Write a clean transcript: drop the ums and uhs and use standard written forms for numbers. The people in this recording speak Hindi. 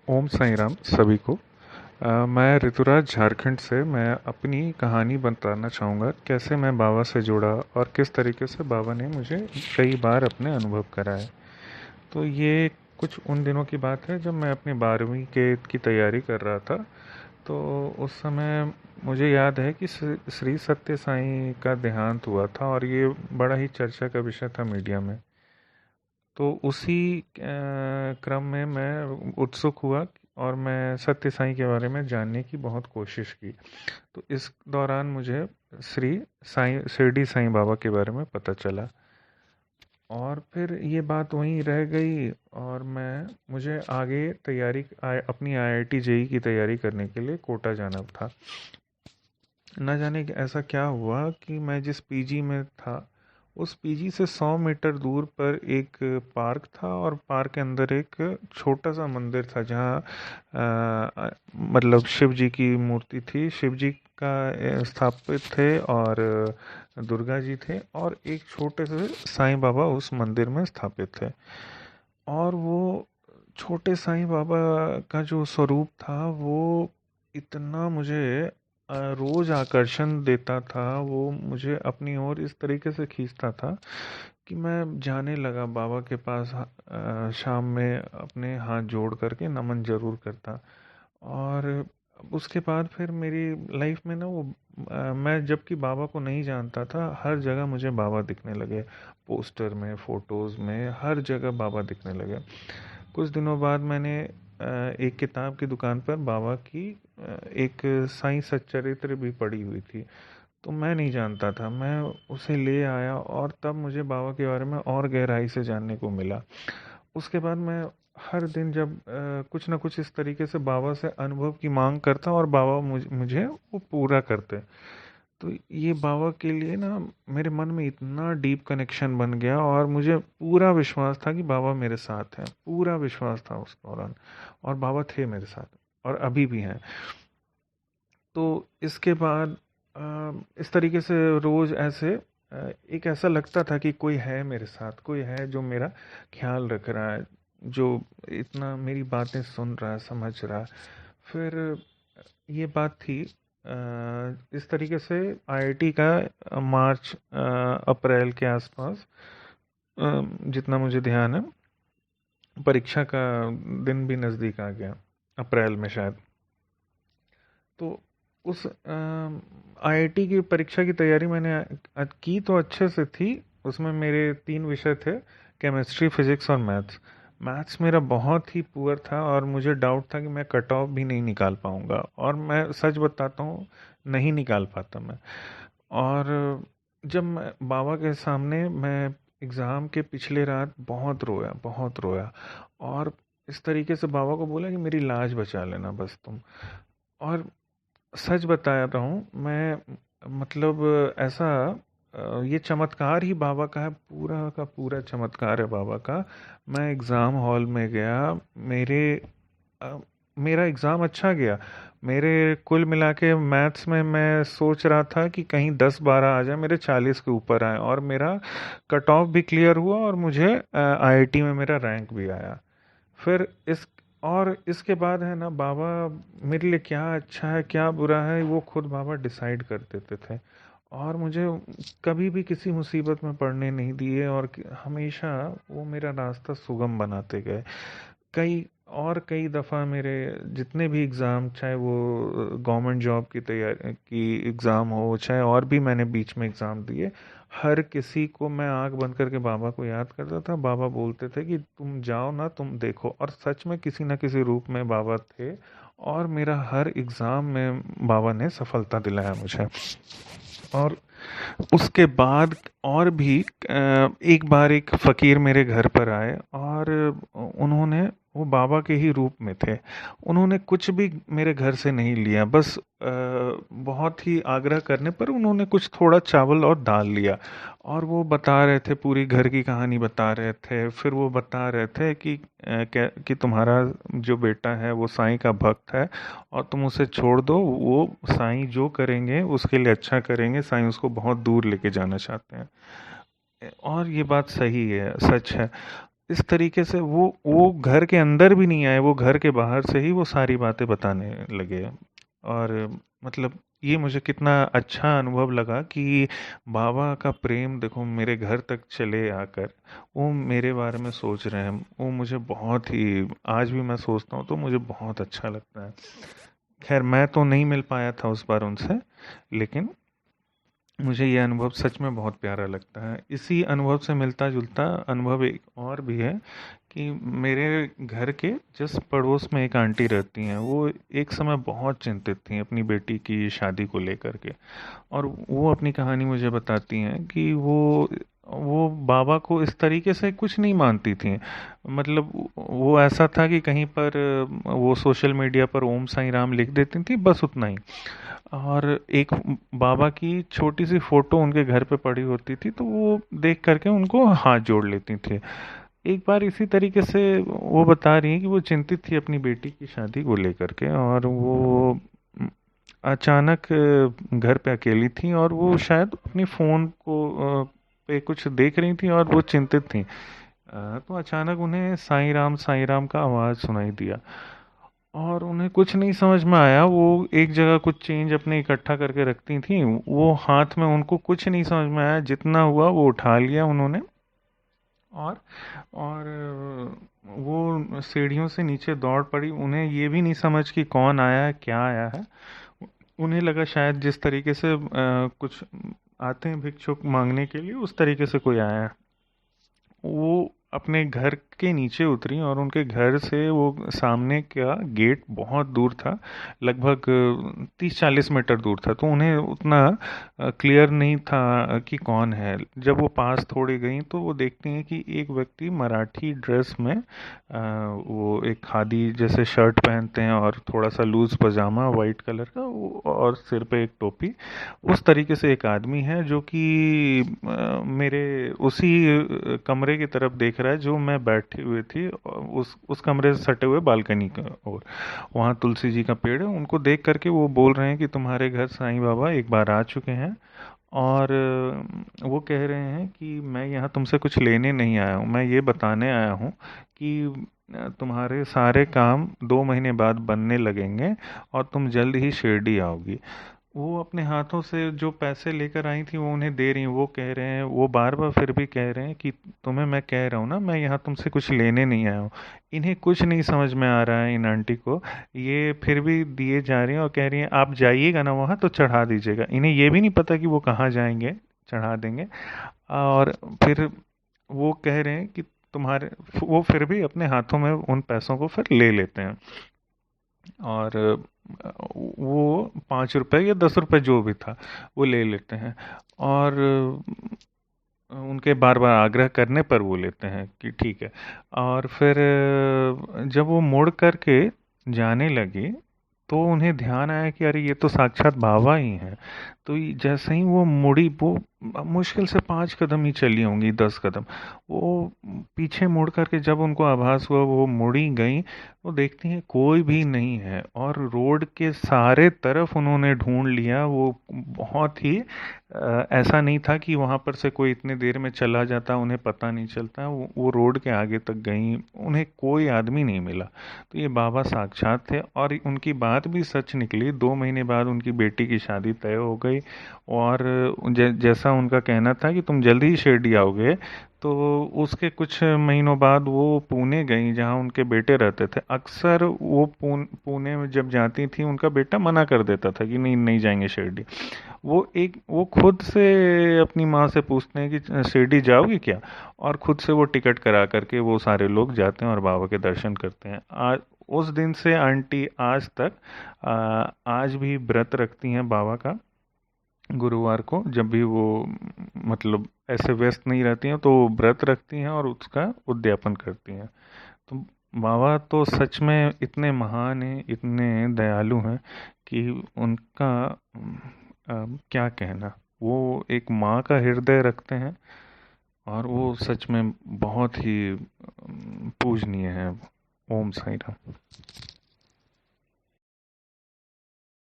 ओम साईं राम सभी को। मैं ऋतुराज झारखंड से। मैं अपनी कहानी बताना चाहूँगा कैसे मैं बाबा से जुड़ा और किस तरीके से बाबा ने मुझे कई बार अपने अनुभव कराए। तो ये कुछ उन दिनों की बात है जब मैं अपनी 12वीं के की तैयारी कर रहा था। तो उस समय मुझे याद है कि श्री सत्य साईं का देहांत हुआ था और ये बड़ा ही चर्चा का विषय था मीडिया में। तो उसी क्रम में मैं उत्सुक हुआ और मैं सत्य साईं के बारे में जानने की बहुत कोशिश की। तो इस दौरान मुझे श्री साईं शिरडी साईं बाबा के बारे में पता चला और फिर ये बात वहीं रह गई। और मुझे आगे अपनी आईआईटी जेई की तैयारी करने के लिए कोटा जाना था। न जाने कि ऐसा क्या हुआ कि मैं जिस पीजी में था उस पीजी से 100 मीटर दूर पर एक पार्क था और पार्क के अंदर एक छोटा सा मंदिर था जहाँ मतलब शिव जी की मूर्ति थी। शिव जी का स्थापित थे और दुर्गा जी थे और एक छोटे से साईं बाबा उस मंदिर में स्थापित थे। और वो छोटे साईं बाबा का जो स्वरूप था वो इतना मुझे रोज आकर्षण देता था। वो मुझे अपनी ओर इस तरीके से खींचता था कि मैं जाने लगा बाबा के पास। शाम में अपने हाथ जोड़ करके नमन जरूर करता। और उसके बाद फिर मेरी लाइफ में ना वो मैं जबकि बाबा को नहीं जानता था, हर जगह मुझे बाबा दिखने लगे। पोस्टर में, फोटोज में, हर जगह बाबा दिखने लगे। कुछ दिनों बाद मैंने एक किताब की दुकान पर बाबा की एक साईं सच्चरित्र भी पड़ी हुई थी। तो मैं नहीं जानता था, मैं उसे ले आया और तब मुझे बाबा के बारे में और गहराई से जानने को मिला। उसके बाद मैं हर दिन जब कुछ ना कुछ इस तरीके से बाबा से अनुभव की मांग करता और बाबा मुझे वो पूरा करते। तो ये बाबा के लिए ना मेरे मन में इतना डीप कनेक्शन बन गया और मुझे पूरा विश्वास था कि बाबा मेरे साथ हैं। पूरा विश्वास था उस दौरान। और बाबा थे मेरे साथ और अभी भी हैं। तो इसके बाद इस तरीके से रोज ऐसे एक ऐसा लगता था कि कोई है मेरे साथ, कोई है जो मेरा ख्याल रख रहा है, जो इतना मेरी बातें सुन रहा है, समझ रहा है। फिर ये बात थी इस तरीके से आईआईटी का मार्च अप्रैल के आसपास, जितना मुझे ध्यान है, परीक्षा का दिन भी नज़दीक आ गया, अप्रैल में शायद। तो उस आईआईटी की परीक्षा की तैयारी मैंने की तो अच्छे से थी। उसमें मेरे 3 विषय थे, केमिस्ट्री, फिजिक्स और मैथ्स। मैथ्स मेरा बहुत ही पुअर था और मुझे डाउट था कि मैं कट ऑफ भी नहीं निकाल पाऊंगा। और मैं सच बताता हूँ, नहीं निकाल पाता मैं। और जब मैं बाबा के सामने मैं एग्ज़ाम के पिछले रात बहुत रोया, बहुत रोया। और इस तरीके से बाबा को बोला कि मेरी लाज बचा लेना बस तुम। और सच बता रहा हूँ मैं, मतलब ऐसा ये चमत्कार ही बाबा का है, पूरा का पूरा चमत्कार है बाबा का। मैं एग्ज़ाम हॉल में गया। मेरे अ, मेरा एग्ज़ाम अच्छा गया। मेरे कुल मिला के मैथ्स में मैं सोच रहा था कि कहीं 10-12 आ जाए, मेरे 40 के ऊपर आए और मेरा कट ऑफ भी क्लियर हुआ और मुझे आईआईटी में मेरा रैंक भी आया। फिर और इसके बाद है ना, बाबा मेरे लिए क्या अच्छा है क्या बुरा है वो खुद बाबा डिसाइड कर देते थे। और मुझे कभी भी किसी मुसीबत में पड़ने नहीं दिए और हमेशा वो मेरा रास्ता सुगम बनाते गए। कई दफ़ा मेरे जितने भी एग्ज़ाम, चाहे वो गवर्नमेंट जॉब की तैयारी की एग्ज़ाम हो, चाहे और भी मैंने बीच में एग्ज़ाम दिए, हर किसी को मैं आंख बंद करके बाबा को याद करता था। बाबा बोलते थे कि तुम जाओ ना, तुम देखो। और सच में किसी ना किसी रूप में बाबा थे और मेरा हर एग्ज़ाम में बाबा ने सफलता दिलाया मुझे। और उसके बाद और भी एक बार एक फ़कीर मेरे घर पर आए और उन्होंने, वो बाबा के ही रूप में थे, उन्होंने कुछ भी मेरे घर से नहीं लिया। बस बहुत ही आग्रह करने पर उन्होंने कुछ थोड़ा चावल और दाल लिया। और वो बता रहे थे, पूरी घर की कहानी बता रहे थे। फिर वो बता रहे थे कि कि तुम्हारा जो बेटा है वो साईं का भक्त है और तुम उसे छोड़ दो, वो साईं जो करेंगे उसके लिए अच्छा करेंगे, साईं उसको बहुत दूर लेके जाना चाहते हैं। और ये बात सही है, सच है। इस तरीके से वो घर के अंदर भी नहीं आए, वो घर के बाहर से ही वो सारी बातें बताने लगे। और मतलब ये मुझे कितना अच्छा अनुभव लगा कि बाबा का प्रेम देखो मेरे घर तक चले आकर वो मेरे बारे में सोच रहे हैं। वो मुझे बहुत ही, आज भी मैं सोचता हूँ तो मुझे बहुत अच्छा लगता है। खैर मैं तो नहीं मिल पाया था उस बार उनसे, लेकिन मुझे ये अनुभव सच में बहुत प्यारा लगता है। इसी अनुभव से मिलता जुलता अनुभव एक और भी है कि मेरे घर के जस्ट पड़ोस में एक आंटी रहती हैं। वो एक समय बहुत चिंतित थी अपनी बेटी की शादी को लेकर के, और वो अपनी कहानी मुझे बताती हैं कि वो बाबा को इस तरीके से कुछ नहीं मानती थी। मतलब वो ऐसा था कि कहीं पर वो सोशल मीडिया पर ओम साईं राम लिख देती थी, बस उतना ही। और एक बाबा की छोटी सी फोटो उनके घर पे पड़ी होती थी, तो वो देख करके उनको हाथ जोड़ लेती थी। एक बार इसी तरीके से वो बता रही है कि वो चिंतित थी अपनी बेटी की शादी को लेकर के, और वो अचानक घर पे अकेली थी, और वो शायद अपनी फ़ोन को पे कुछ देख रही थी और वो चिंतित थी। तो अचानक उन्हें साईं राम का आवाज़ सुनाई दिया, और उन्हें कुछ नहीं समझ में आया। वो एक जगह कुछ चेंज अपने इकट्ठा करके रखती थी, वो हाथ में, उनको कुछ नहीं समझ में आया, जितना हुआ वो उठा लिया उन्होंने। और वो सीढ़ियों से नीचे दौड़ पड़ी। उन्हें ये भी नहीं समझ कि कौन आया है, क्या आया है। उन्हें लगा शायद जिस तरीके से कुछ आते हैं भिक्षुक मांगने के लिए, उस तरीके से कोई आया है। वो अपने घर के नीचे उतरी, और उनके घर से वो सामने का गेट बहुत दूर था, लगभग 30-40 मीटर दूर था। तो उन्हें उतना क्लियर नहीं था कि कौन है। जब वो पास थोड़ी गई तो वो देखती हैं कि एक व्यक्ति मराठी ड्रेस में, वो एक खादी जैसे शर्ट पहनते हैं और थोड़ा सा लूज पजामा वाइट कलर का, और सिर पे एक टोपी, उस तरीके से एक आदमी है जो कि मेरे उसी कमरे की तरफ देख रहा है जो मैं बैठी हुई थी, उस कमरे से सटे हुए बालकनी का। और वहाँ तुलसी जी का पेड़ है। उनको देख करके वो बोल रहे हैं कि तुम्हारे घर साईं बाबा एक बार आ चुके हैं, और वो कह रहे हैं कि मैं यहाँ तुमसे कुछ लेने नहीं आया हूँ, मैं ये बताने आया हूँ कि तुम्हारे सारे काम 2 महीने बाद बनने लगेंगे, और तुम जल्द ही शिरडी आओगी। वो अपने हाथों से जो पैसे लेकर आई थी वो उन्हें दे रही हैं। वो कह रहे हैं, वो बार बार फिर भी कह रहे हैं कि तुम्हें मैं कह रहा हूँ ना, मैं यहाँ तुमसे कुछ लेने नहीं आया हूँ। इन्हें कुछ नहीं समझ में आ रहा है इन आंटी को। ये फिर भी दिए जा रही हैं और कह रही हैं आप जाइएगा ना वहाँ तो चढ़ा दीजिएगा। इन्हें ये भी नहीं पता कि वो कहाँ जाएंगे, चढ़ा देंगे। और फिर वो कह रहे हैं कि तुम्हारे, वो फिर भी अपने हाथों में उन पैसों को फिर ले लेते हैं। और वो 5 रुपए या 10 रुपए जो भी था वो ले लेते हैं। और उनके बार बार आग्रह करने पर वो लेते हैं कि ठीक है। और फिर जब वो मुड़ करके जाने लगे तो उन्हें ध्यान आया कि अरे ये तो साक्षात बाबा ही हैं। तो जैसे ही वो मुड़ी, वो मुश्किल से 5 कदम ही चली होंगी, 10 कदम। वो पीछे मुड़ करके जब उनको आभास हुआ वो मुड़ी गई, वो देखती हैं कोई भी नहीं है। और रोड के सारे तरफ उन्होंने ढूंढ लिया। वो बहुत ही ऐसा नहीं था कि वहां पर से कोई इतने देर में चला जाता उन्हें पता नहीं चलता। वो रोड के आगे तक गई, उन्हें कोई आदमी नहीं मिला। तो ये बाबा साक्षात थे, और उनकी बात भी सच निकली। 2 महीने बाद उनकी बेटी की शादी तय हो गई। और जैसा उनका कहना था कि तुम जल्दी ही शिरडी आओगे, तो उसके कुछ महीनों बाद वो पुणे गई जहाँ उनके बेटे रहते थे। अक्सर वो पुणे में जब जाती थी उनका बेटा मना कर देता था कि नहीं नहीं जाएंगे शिरडी। वो खुद से अपनी माँ से पूछते हैं कि शिरडी जाओगी क्या, और खुद से वो टिकट करा करके वो सारे लोग जाते हैं और बाबा के दर्शन करते हैं। आज उस दिन से आंटी आज तक आज भी व्रत रखती हैं बाबा का। गुरुवार को जब भी वो मतलब ऐसे व्यस्त नहीं रहती हैं तो वो व्रत रखती हैं और उसका उद्यापन करती हैं। तो बाबा तो सच में इतने महान हैं, इतने दयालु हैं कि उनका क्या कहना। वो एक माँ का हृदय रखते हैं, और वो सच में बहुत ही पूजनीय है। ओम साईं राम।